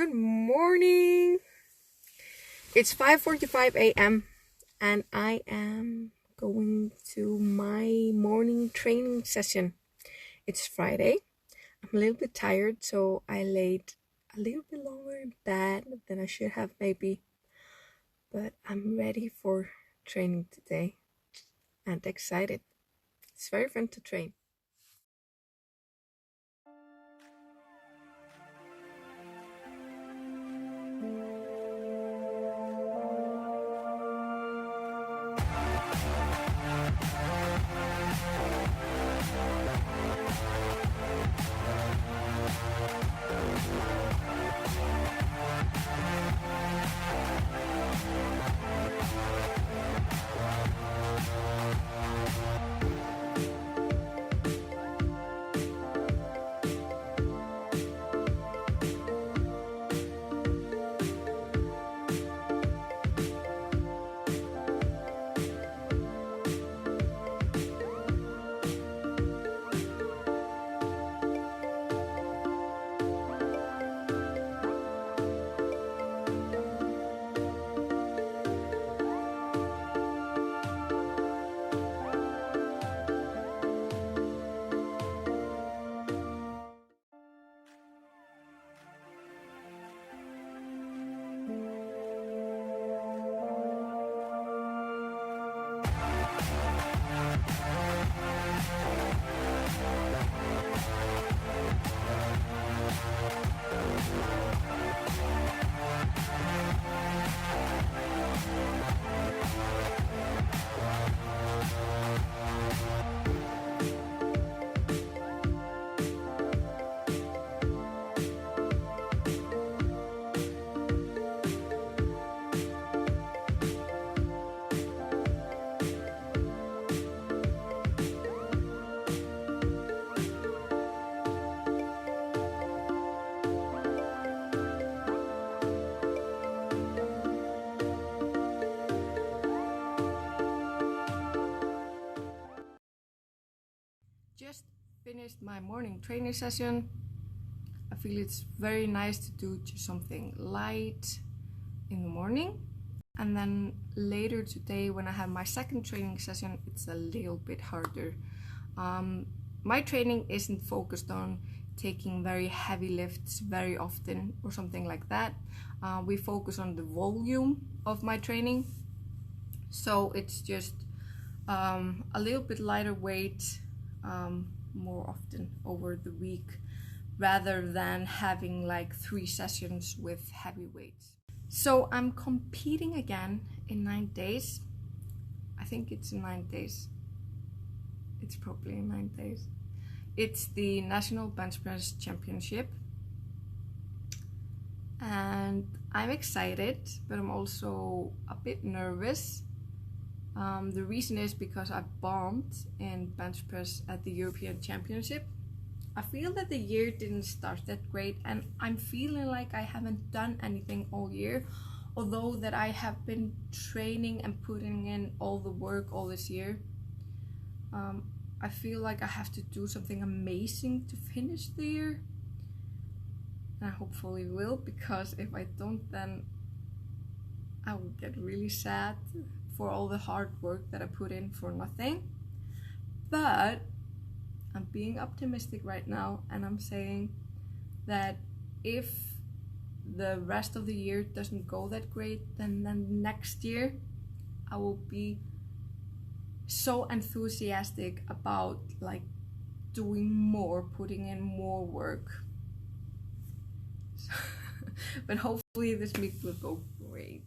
Good morning. It's 5:45 a.m. and I am going to my morning training session. It's Friday. I'm a little bit tired, so I laid a little bit longer in bed than I should have maybe. But I'm ready for training today and excited. It's very fun to train. Just finished my morning training session. I feel it's very nice to do just something light in the morning, and then later today when I have my second training session, it's a little bit harder. My training isn't focused on taking very heavy lifts very often or something like that. We focus on the volume of my training, so it's just a little bit lighter weight more often over the week, rather than having like 3 sessions with heavy weights. So I'm competing again in 9 days. I think it's in 9 days. It's probably in 9 days. It's the National Bench Press Championship. And I'm excited, but I'm also a bit nervous. The reason is because I bombed in bench press at the European Championship. I feel that the year didn't start that great, and I'm feeling like I haven't done anything all year, although that I have been training and putting in all the work all this year. I feel like I have to do something amazing to finish the year, and I hopefully will, because if I don't, then I will get really sad for all the hard work that I put in for nothing. But I'm being optimistic right now, and I'm saying that if the rest of the year doesn't go that great, then next year I will be so enthusiastic about like doing more, putting in more work. But hopefully this week will go great.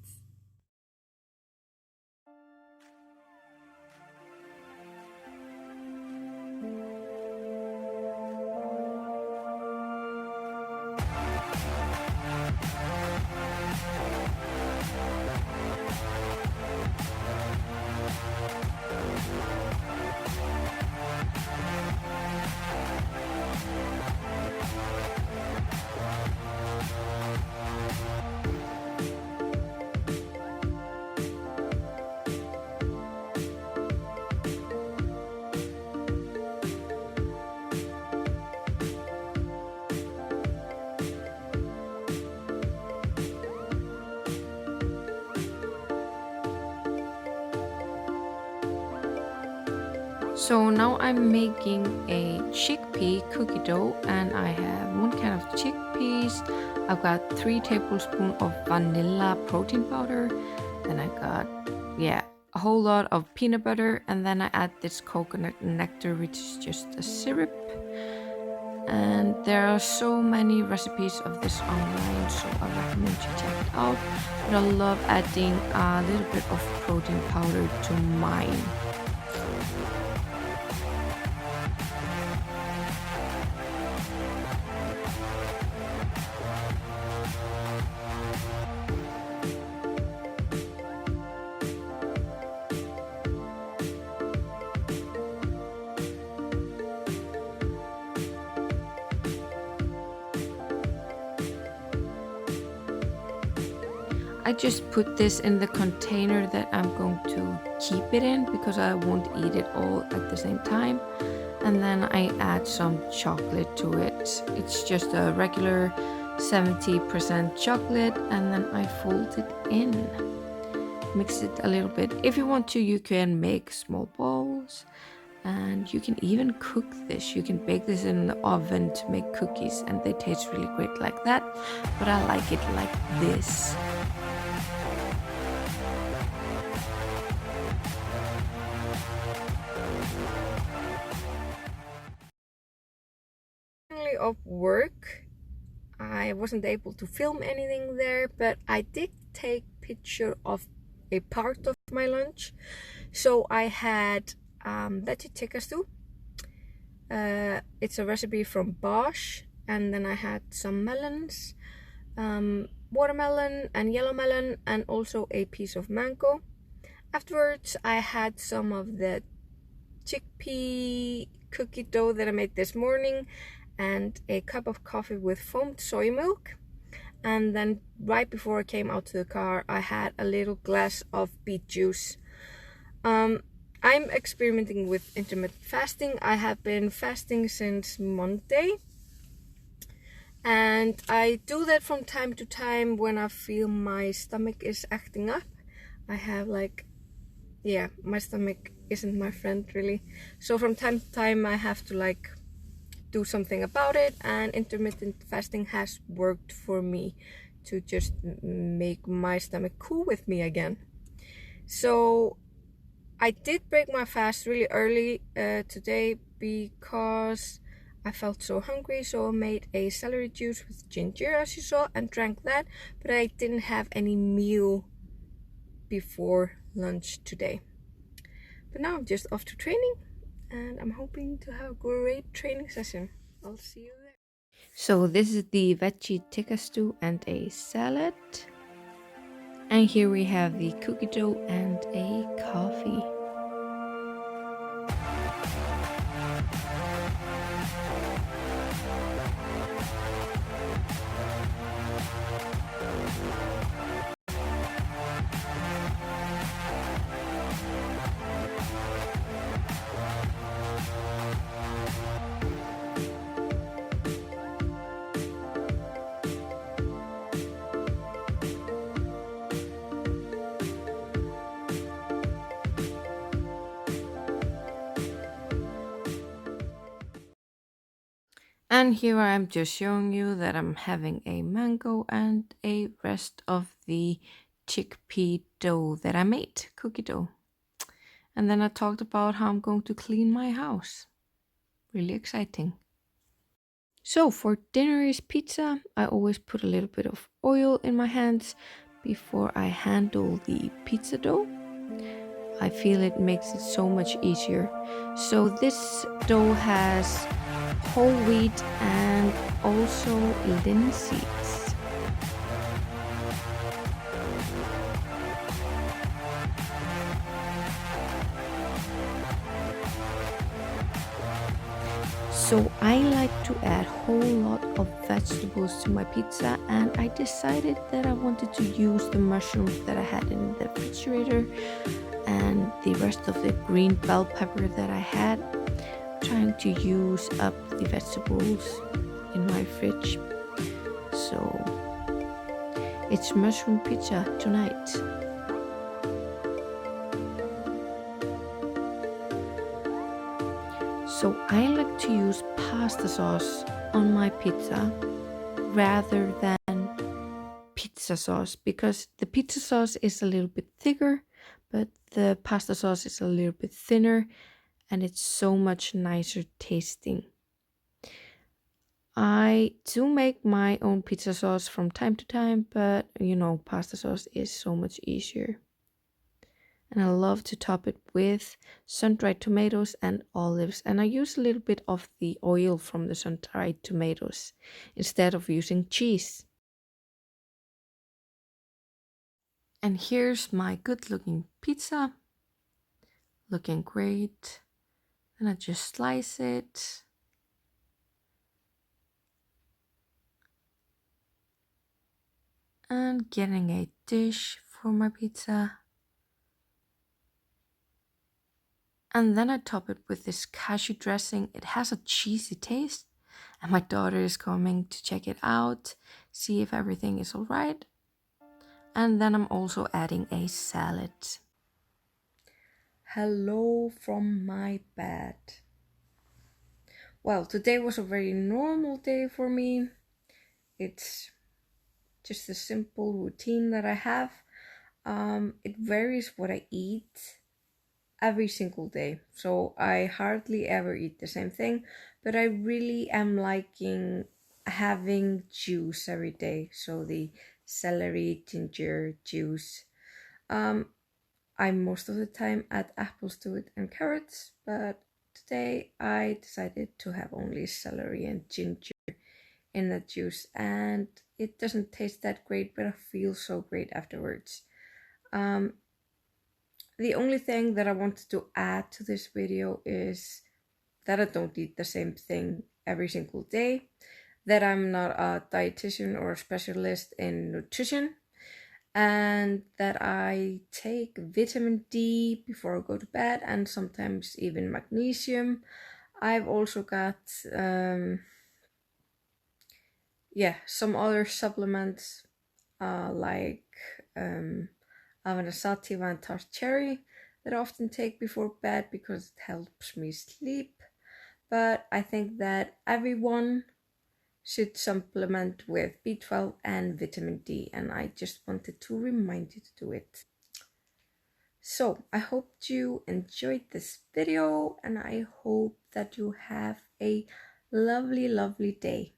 So now I'm making a chickpea cookie dough, and I have one can of chickpeas. I've got 3 tablespoons of vanilla protein powder. Then I got, a whole lot of peanut butter, and then I add this coconut nectar, which is just a syrup. And there are so many recipes of this online, so I recommend you check it out. But I love adding a little bit of protein powder to mine. I just put this in the container that I'm going to keep it in because I won't eat it all at the same time. And then I add some chocolate to it. It's just a regular 70% chocolate, and then I fold it in. Mix it a little bit. If you want to, you can make small balls, and you can even cook this. You can bake this in the oven to make cookies, and they taste really great like that. But I like it like this. Of work, I wasn't able to film anything there, but I did take picture of a part of my lunch. So I had veggie tikka stew. It's a recipe from Bosch, and then I had some melons, watermelon and yellow melon, and also a piece of mango. Afterwards, I had some of the chickpea cookie dough that I made this morning, and a cup of coffee with foamed soy milk. And then right before I came out to the car, I had a little glass of beet juice. I'm experimenting with intermittent fasting. I have been fasting since Monday, and I do that from time to time when I feel my stomach is acting up. I have my stomach isn't my friend really. So from time to time I have to do something about it, and intermittent fasting has worked for me to just make my stomach cool with me again. So I did break my fast really early today because I felt so hungry, so I made a celery juice with ginger, as you saw, and drank that, but I didn't have any meal before lunch today. But now I'm just off to training, and I'm hoping to have a great training session. I'll see you there. So this is the veggie tikka stew and a salad. And here we have the cookie dough and a coffee. And here I am just showing you that I'm having a mango and a rest of the chickpea dough that I made, cookie dough. And then I talked about how I'm going to clean my house. Really exciting. So for dinner is pizza. I always put a little bit of oil in my hands before I handle the pizza dough. I feel it makes it so much easier. So this dough has whole wheat and also linseeds. So I like to add a whole lot of vegetables to my pizza, and I decided that I wanted to use the mushrooms that I had in the refrigerator and the rest of the green bell pepper that I had, trying to use up the vegetables in my fridge. So it's mushroom pizza tonight. So I like to use pasta sauce on my pizza rather than pizza sauce because the pizza sauce is a little bit thicker, but the pasta sauce is a little bit thinner and it's so much nicer tasting. I do make my own pizza sauce from time to time, but pasta sauce is so much easier. And I love to top it with sun-dried tomatoes and olives. And I use a little bit of the oil from the sun-dried tomatoes instead of using cheese. And here's my good-looking pizza. Looking great. And I just slice it. And getting a dish for my pizza. And then I top it with this cashew dressing. It has a cheesy taste. And my daughter is coming to check it out, see if everything is all right. And then I'm also adding a salad. Hello from my bed. Well, today was a very normal day for me. It's just a simple routine that I have. It varies what I eat every single day, so I hardly ever eat the same thing, but I really am liking having juice every day. So the celery ginger juice. I most of the time add apples to it and carrots, but today I decided to have only celery and ginger in the juice, and it doesn't taste that great, but I feel so great afterwards. The only thing that I wanted to add to this video is that I don't eat the same thing every single day, that I'm not a dietitian or a specialist in nutrition, and that I take vitamin D before I go to bed and sometimes even magnesium. I've also got some other supplements like Avena Sativa and Tart Cherry that I often take before bed because it helps me sleep. But I think that everyone should supplement with B12 and vitamin D, and I just wanted to remind you to do it. So I hope you enjoyed this video, and I hope that you have a lovely day.